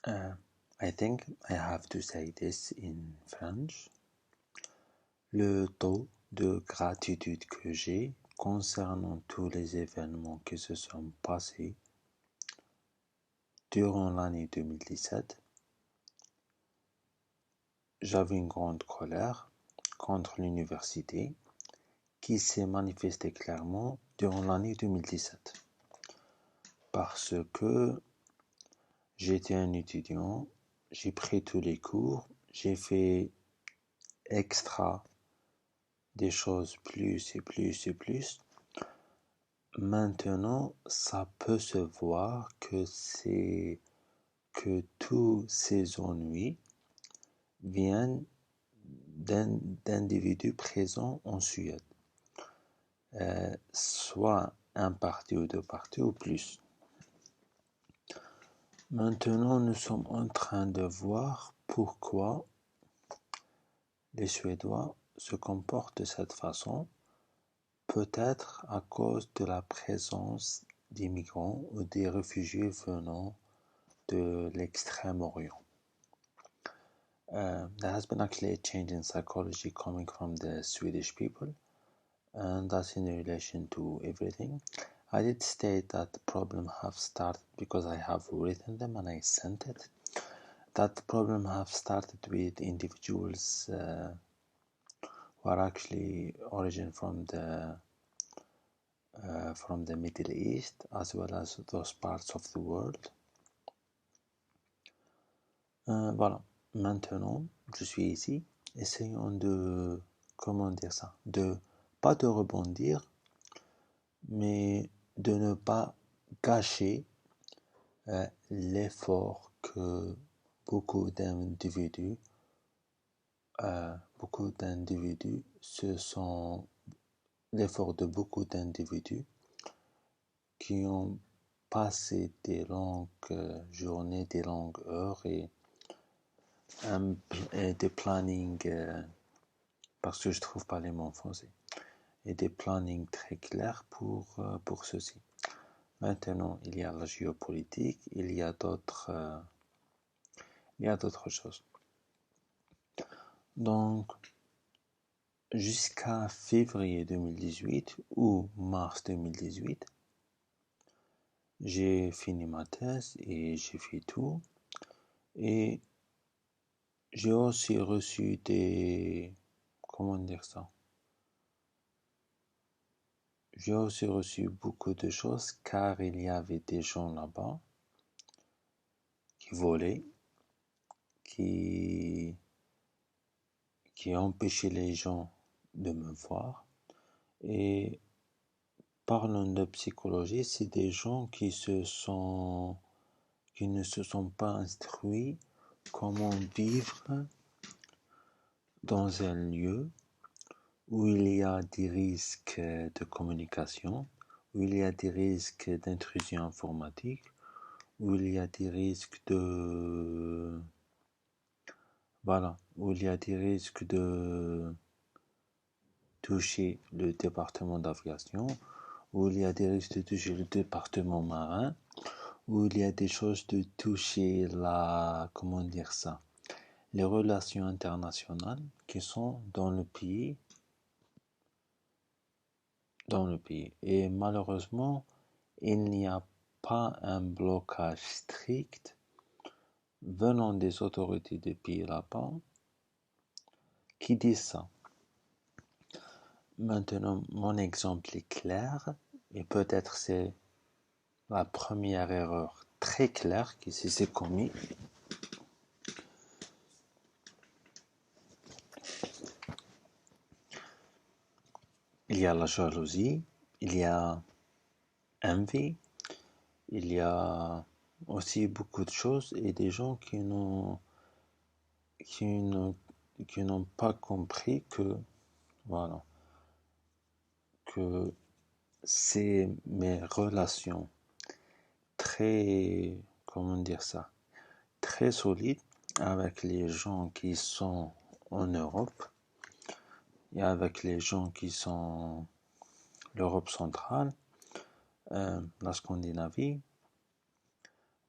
Uh, I think I have to say this in French. Le taux de gratitude que j'ai concernant tous les événements qui se sont passés durant l'année 2017, j'avais une grande colère contre l'université qui s'est manifestée clairement durant l'année 2017. Parce que j'étais un étudiant, j'ai pris tous les cours, j'ai fait extra des choses plus et plus et plus. Maintenant, ça peut se voir que tous ces ennuis viennent d'individus présents en Suède, soit un parti ou deux partis ou plus. Maintenant, nous sommes en train de voir pourquoi les Suédois se comportent de cette façon, peut-être à cause de la présence d'immigrants ou des réfugiés venant de l'extrême-orient. There has been actually a change in psychology coming from the Swedish people, and that's in relation to everything. I did state that the problem have started because I have written them and I sent it. That the problem have started with individuals who are actually origin from the Middle East as well as those parts of the world. Voilà. Maintenant, je suis ici. Essayons de, comment dire ça, pas de rebondir, mais de ne pas gâcher l'effort que beaucoup d'individus l'effort de beaucoup d'individus qui ont passé des longues journées, des longues heures et des plannings, parce que je trouve pas les mots en français, et des plannings très clairs pour ceci. Maintenant, il y a la géopolitique, il y a d'autres choses. Donc, jusqu'à février 2018 ou mars 2018, j'ai fini ma thèse et j'ai fait tout. Et j'ai aussi reçu j'ai aussi reçu beaucoup de choses car il y avait des gens là-bas qui volaient, qui empêchaient les gens de me voir. Et parlons de psychologie, c'est des gens qui ne se sont pas instruits comment vivre dans un lieu où il y a des risques de communication, où il y a des risques d'intrusion informatique, où il y a des risques de toucher le département d'aviation, où il y a des risques de toucher le département marin, où il y a des choses de toucher les relations internationales qui sont dans le pays. Et malheureusement, il n'y a pas un blocage strict venant des autorités des pays là-bas qui disent ça. Maintenant, mon exemple est clair, et peut-être c'est la première erreur très claire qui s'est commise. Il y a la jalousie, il y a envie, il y a aussi beaucoup de choses et des gens qui n'ont pas compris que c'est mes relations très solides avec les gens qui sont en Europe et avec les gens qui sont l'Europe centrale, la Scandinavie,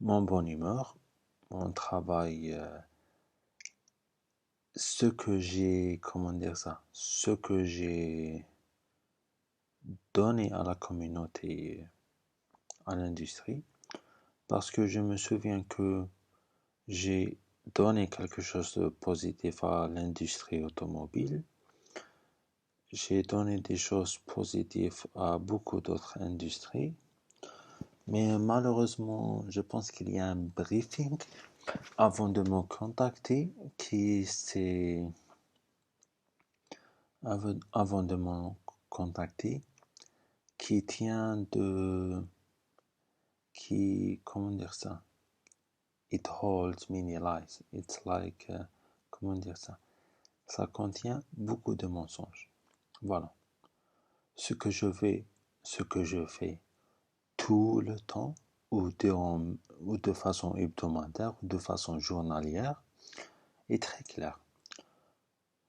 mon bonne humeur, mon travail, ce que j'ai donné à la communauté, à l'industrie, parce que je me souviens que j'ai donné quelque chose de positif à l'industrie automobile. J'ai donné des choses positives à beaucoup d'autres industries, mais malheureusement, je pense qu'il y a un briefing avant de me contacter avant de me contacter qui comment dire ça? It holds many lies. It's like, comment dire ça? Ça contient beaucoup de mensonges. Voilà. Ce que je fais tout le temps, ou de façon hebdomadaire, ou de façon journalière, est très clair.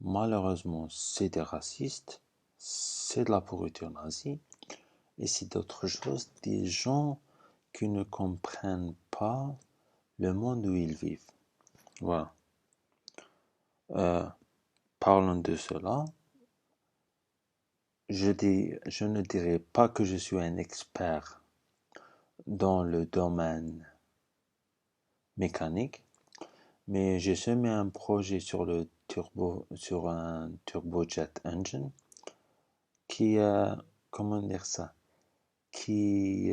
Malheureusement, c'est des racistes, c'est de la pourriture nazie, et c'est d'autres choses, des gens qui ne comprennent pas le monde où ils vivent. Voilà. Parlons de cela. Je ne dirais pas que je suis un expert dans le domaine mécanique, mais j'ai semé un projet sur un turbojet engine qui, comment dire ça, qui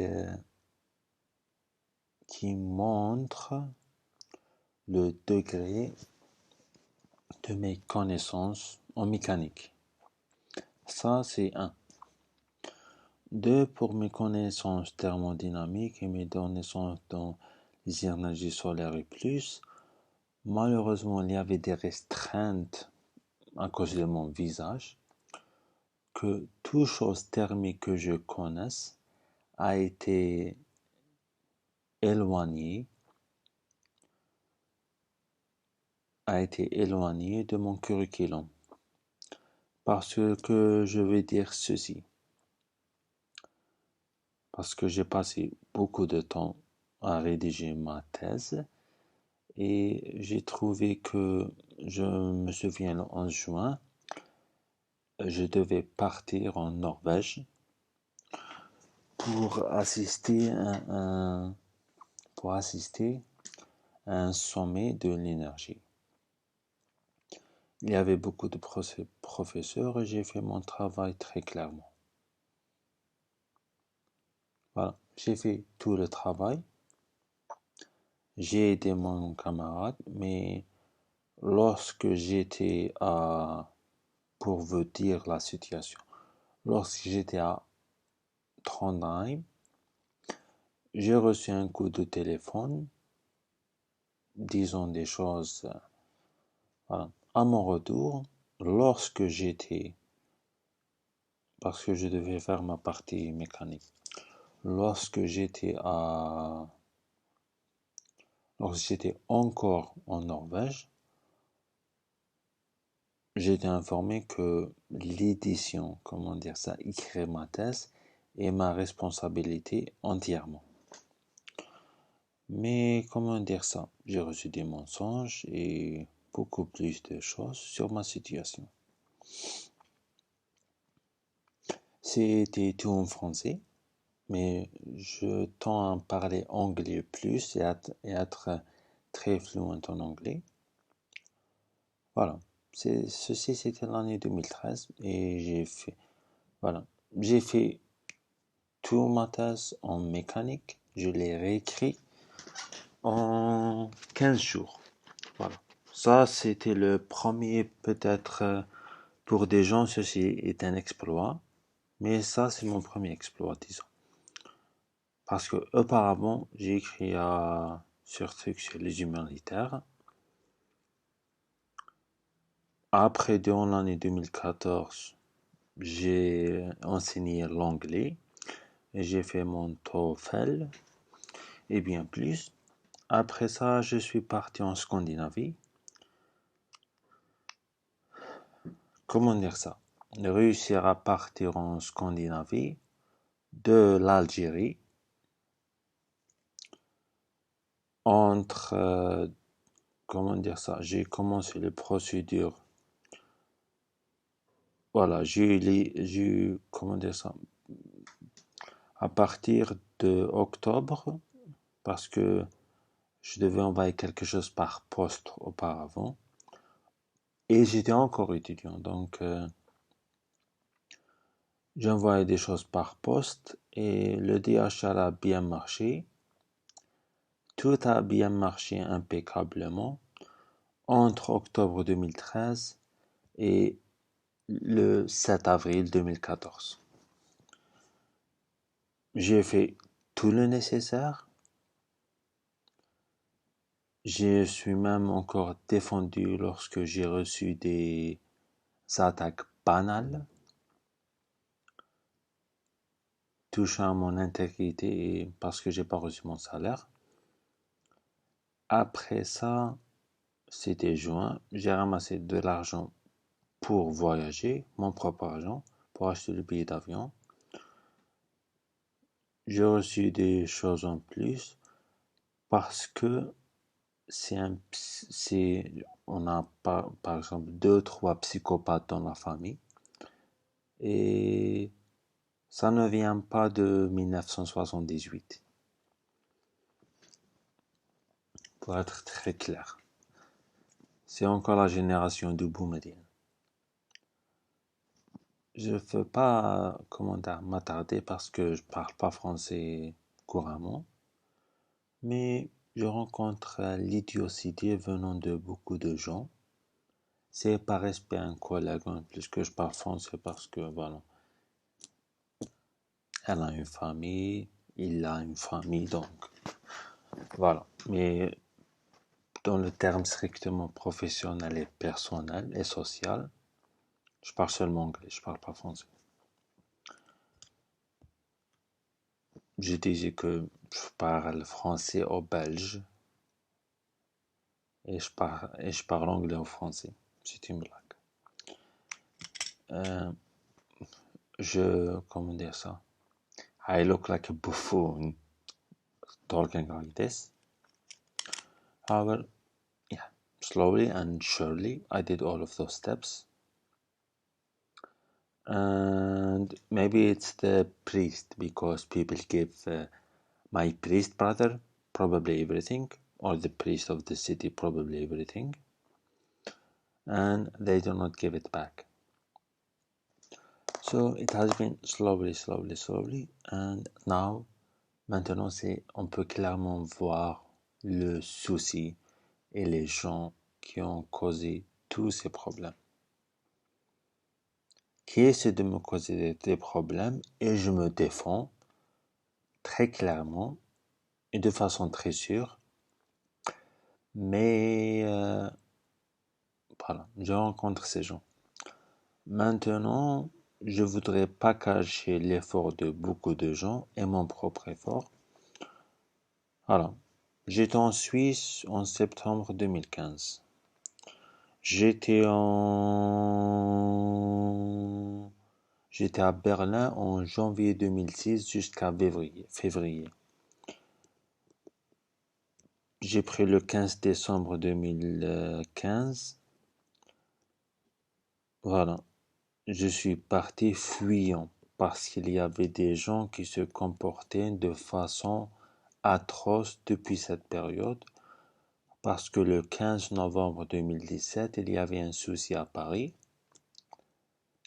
montre le degré de mes connaissances en mécanique. Ça, c'est un. Deux, pour mes connaissances thermodynamiques et mes connaissances dans les énergies solaires et plus, malheureusement, il y avait des restreintes à cause de mon visage, que toute chose thermique que je connaisse a été éloignée de mon curriculum. Parce que je vais dire ceci. Parce que j'ai passé beaucoup de temps à rédiger ma thèse et j'ai trouvé que, je me souviens, le 11 juin, je devais partir en Norvège pour assister à un sommet de l'énergie. Il y avait beaucoup de professeurs et j'ai fait mon travail très clairement. Voilà, j'ai fait tout le travail. J'ai aidé mon camarade, mais lorsque j'étais pour vous dire la situation, lorsque j'étais à Trondheim, j'ai reçu un coup de téléphone, disant des choses. Voilà. À mon retour, parce que je devais faire ma partie mécanique, lorsque j'étais encore en Norvège, j'ai été informé que l'édition, comment dire ça, écrire ma thèse est ma responsabilité entièrement. Mais comment dire ça, j'ai reçu des mensonges et beaucoup plus de choses sur ma situation. C'était tout en français, mais je tends à parler anglais plus et être très fluent en anglais. Voilà. Ceci, c'était l'année 2013 et j'ai fait toute ma thèse en mécanique. Je l'ai réécrit en 15 jours. Voilà. Ça, c'était le premier, peut-être, pour des gens, ceci est un exploit. Mais ça, c'est mon premier exploit, disons. Parce que auparavant, j'ai écrit sur les humanitaires. Après, durant l'année 2014, j'ai enseigné l'anglais et j'ai fait mon TOEFL et bien plus. Après ça, je suis parti en Scandinavie. Comment dire ça? Réussir à partir en Scandinavie de l'Algérie entre, j'ai commencé les procédures. Voilà, à partir de octobre, parce que je devais envoyer quelque chose par poste auparavant, et j'étais encore étudiant, donc j'envoyais des choses par poste, et le DHL a bien marché. Tout a bien marché impeccablement entre octobre 2013 et le 7 avril 2014. J'ai fait tout le nécessaire. Je suis même encore défendu lorsque j'ai reçu des attaques banales touchant à mon intégrité et parce que j'ai pas reçu mon salaire. Après ça, c'était juin, j'ai ramassé de l'argent pour voyager, mon propre argent, pour acheter le billet d'avion. J'ai reçu des choses en plus parce que on a par exemple 2, 3 psychopathes dans la famille et ça ne vient pas de 1978, pour être très clair. C'est encore la génération du boomerang. Je ne veux pas, m'attarder parce que je parle pas français couramment, mais je rencontre l'idiotie venant de beaucoup de gens. C'est par respect à un collègue en plus que je parle français parce que voilà, elle a une famille, il a une famille, donc voilà. Mais dans le terme strictement professionnel et personnel et social, je parle seulement anglais, je parle pas français. Je disais que je parle français au belge et je parle anglais au français. C'est une blague. Comment dire ça? I look like a buffoon talking like this. However, yeah, slowly and surely I did all of those steps. And maybe it's the priest because people give my priest brother probably everything, or the priest of the city probably everything, and they do not give it back. So it has been slowly, and now, maintenant, on peut clairement voir le souci et les gens qui ont causé tous ces problèmes. Qui essaie de me causer des problèmes et je me défends très clairement et de façon très sûre. Mais voilà, je rencontre ces gens. Maintenant, je voudrais pas cacher l'effort de beaucoup de gens et mon propre effort. Voilà. J'étais en Suisse en septembre 2015. J'étais à Berlin en janvier 2006 jusqu'à février. J'ai pris le 15 décembre 2015. Voilà. Je suis parti fuyant parce qu'il y avait des gens qui se comportaient de façon atroce depuis cette période. Parce que le 15 novembre 2017, il y avait un souci à Paris.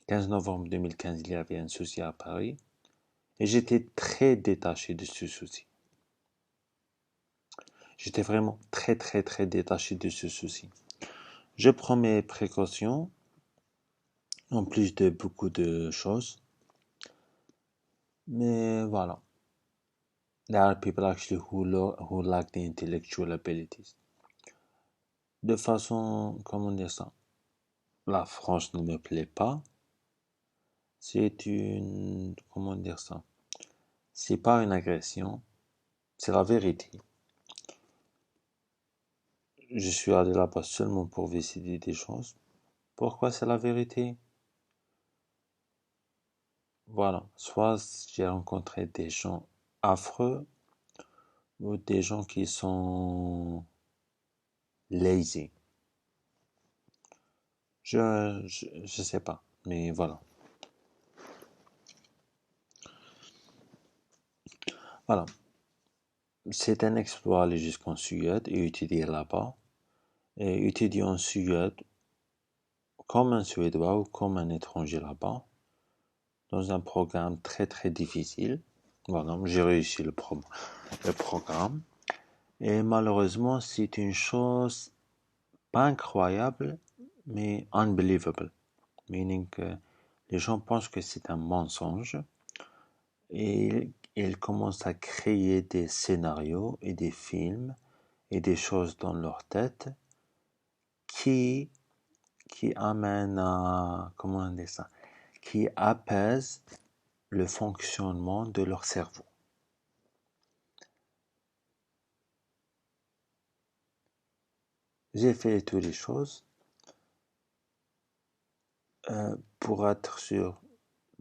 15 novembre 2015, il y avait un souci à Paris. Et j'étais très détaché de ce souci. J'étais vraiment très détaché de ce souci. Je prends mes précautions, en plus de beaucoup de choses. Mais voilà. There are people actually who lack the intellectual abilities. De façon, comment dire ça? La France ne me plaît pas. Comment dire ça? C'est pas une agression, c'est la vérité. Je suis allé là-bas seulement pour visiter des choses. Pourquoi c'est la vérité? Voilà. Soit j'ai rencontré des gens affreux, ou des gens qui sont lazy. Je sais pas, mais voilà. Voilà. C'est un exploit aller jusqu'en Suède et étudier là-bas. Et étudier en Suède comme un Suédois ou comme un étranger là-bas, dans un programme très très difficile. Voilà, j'ai réussi le programme. Et malheureusement, c'est une chose pas incroyable, mais unbelievable. Meaning que les gens pensent que c'est un mensonge et ils commencent à créer des scénarios et des films et des choses dans leur tête qui, qui amènent à, comment on dit ça, qui apaisent le fonctionnement de leur cerveau. J'ai fait toutes les choses pour être sûr.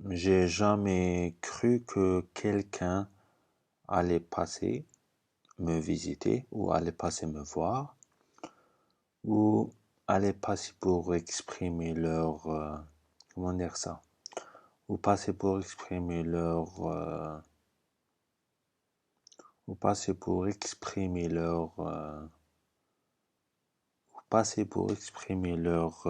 J'ai jamais cru que quelqu'un allait passer me visiter ou allait passer me voir ou allait passer pour exprimer leur comment dire ça ou passer pour exprimer leur ou passer pour exprimer leur ou passer pour exprimer leur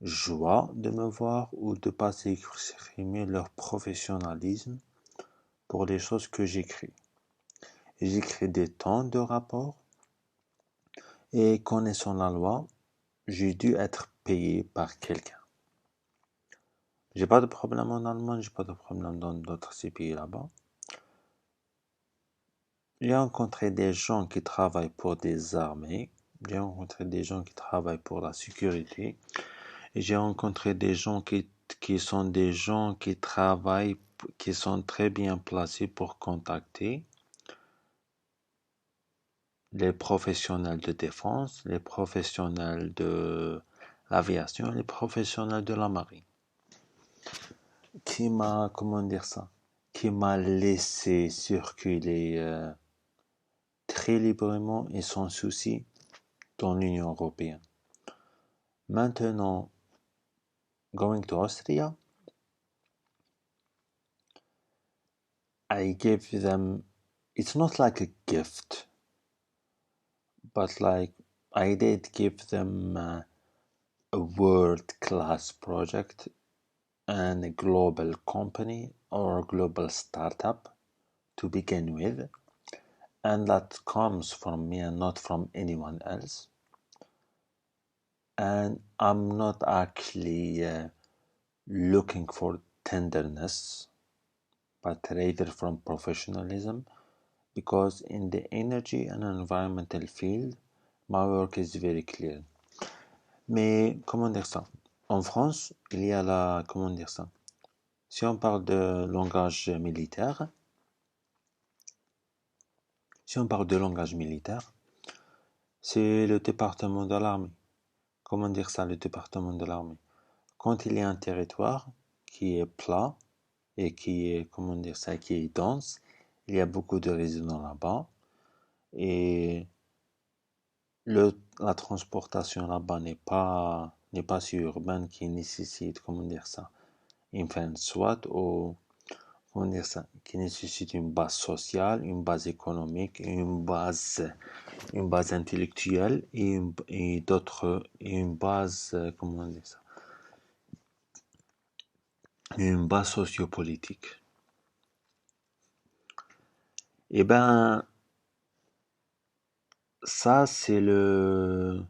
joie de me voir ou de passer exprimer leur professionnalisme pour les choses que j'écris. J'écris des tonnes de rapports et connaissant la loi, j'ai dû être payé par quelqu'un. J'ai pas de problème en Allemagne, j'ai pas de problème dans d'autres pays là-bas. J'ai rencontré des gens qui travaillent pour des armées, j'ai rencontré des gens qui travaillent pour la sécurité, et j'ai rencontré des gens qui sont des gens qui travaillent, qui sont très bien placés pour contacter les professionnels de défense, les professionnels de l'aviation, les professionnels de la marine. Qui m'a, comment dire ça, qui m'a laissé circuler très librement et sans souci dans l'Union européenne. Maintenant, going to Austria, I gave them, it's not like a gift, but like I did give them a world-class project and a global company or a global startup to begin with, and that comes from me and not from anyone else. And I'm not actually looking for tenderness, but rather from professionalism, because in the energy and environmental field, my work is very clear. Mais comment dire ça? En France, il y a la, comment dire ça? Si on parle de langage militaire, c'est le département de l'armée. Comment dire ça, le département de l'armée? Quand il y a un territoire qui est plat et qui est, comment dire ça, qui est dense, il y a beaucoup de résidents là-bas et la transportation là-bas n'est pas si urbaine qui nécessite, comment dire ça, une fin de SWAT ou, comment dire ça, qui nécessite une base sociale, une base économique, une base intellectuelle et une base, comment dire ça, une base sociopolitique. Eh ben, ça c'est le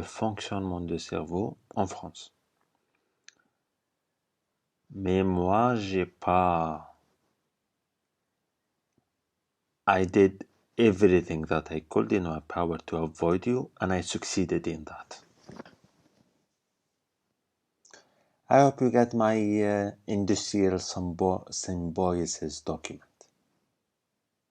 fonctionnement de cerveau en France. Mais moi, j'ai pas. I did everything that I could in my power to avoid you, and I succeeded in that. I hope you get my industrial symbiosis document.